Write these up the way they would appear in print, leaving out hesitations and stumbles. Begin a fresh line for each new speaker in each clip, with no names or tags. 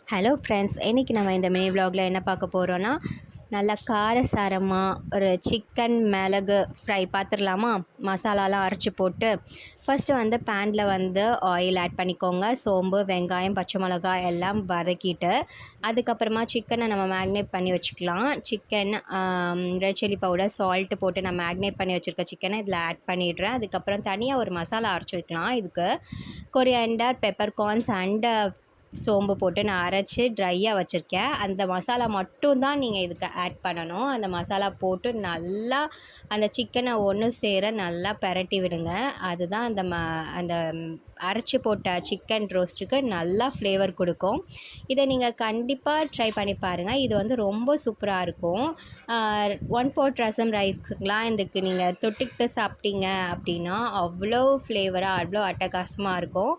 Hello friends, இன்றைக்கி நம்ம இந்த மினி விலாகில் என்ன பார்க்க போகிறோன்னா, நல்லா காரசாரமாக ஒரு சிக்கன் மிளகு ஃப்ரை பார்த்துடலாமா. மசாலாலாம் அரைச்சி போட்டு ஃபஸ்ட்டு வந்து பேனில் வந்து ஆயில் ஆட் பண்ணிக்கோங்க. சோம்பு, வெங்காயம், பச்சை மிளகாய் எல்லாம் வதக்கிட்டு அதுக்கப்புறமா சிக்கனை நம்ம மேக்னேட் பண்ணி வச்சுக்கலாம். Chicken, red chilli powder, salt போட்டு நான் மேக்னேட் பண்ணி வச்சுருக்க சிக்கனை இதில் ஆட் பண்ணிடுறேன். அதுக்கப்புறம் தனியாக ஒரு மசாலா அரைச்சி வைக்கலாம். இதுக்கு கொரியாண்டர், பெப்பர் கார்ன்ஸ் அண்டு சோம்பு போட்டு நான் அரைச்சி ட்ரையாக வச்சுருக்கேன். அந்த மசாலா மட்டும் தான் நீங்கள் இதுக்கு ஆட் பண்ணணும். அந்த மசாலா போட்டு நல்லா அந்த சிக்கனை ஒன்று சேர நல்லா பெரட்டி விடுங்க. அதுதான் அந்த அரைச்சி போட்ட சிக்கன் ரோஸ்ட்டுக்கு நல்லா ஃப்ளேவர் கொடுக்கும். இதை நீங்கள் கண்டிப்பாக ட்ரை பண்ணி பாருங்கள். இது வந்து ரொம்ப சூப்பராக இருக்கும். 1 pot ரசம் ரைஸ்க்குலாம் இதுக்கு நீங்கள் தொட்டுக்கிட்டு சாப்பிட்டீங்க அப்படின்னா அவ்வளோ ஃப்ளேவராக அவ்வளோ அட்டகாசமாக இருக்கும்.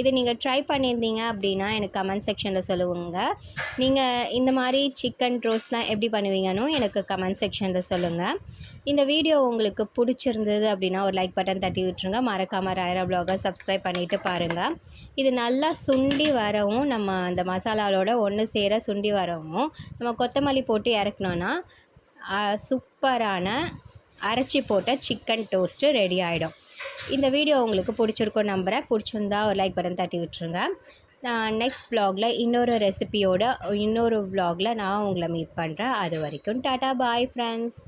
இதை நீங்கள் ட்ரை பண்ணியிருந்தீங்க அப்படின்னா எனக்கு கமெண்ட் செக்ஷனில் சொல்லுங்கள். நீங்கள் இந்த மாதிரி சிக்கன் ரோஸ்ட்லாம் எப்படி பண்ணுவீங்கன்னு எனக்கு கமெண்ட் செக்ஷனில் சொல்லுங்கள். இந்த வீடியோ உங்களுக்கு பிடிச்சிருந்தது அப்படின்னா ஒரு லைக் பட்டன் தட்டி விட்டுருங்க. மறக்காமல் ராயரா விலாகை சப்ஸ்கிரைப் பண்ணிவிட்டு பாருங்கள். இது நல்லா சுண்டி வரவும், நம்ம அந்த மசாலாவோட ஒன்று சேர சுண்டி வரவும் நம்ம கொத்தமல்லி போட்டு இறக்கணுன்னா சூப்பரான அரைச்சி போட்ட சிக்கன் டோஸ்ட்டு ரெடி ஆகிடும். இந்த வீடியோ உங்களுக்கு பிடிச்சிருக்கும் நம்புகிறேன். பிடிச்சிருந்தா ஒரு லைக் பட்டன் தட்டி விட்டுருங்க. நான் நெக்ஸ்ட் விலாகில் இன்னொரு ரெசிபியோட இன்னொரு விலாகில் நான் உங்களை மீட் பண்ணுறேன். அது வரைக்கும் டாட்டா பாய் ஃப்ரெண்ட்ஸ்.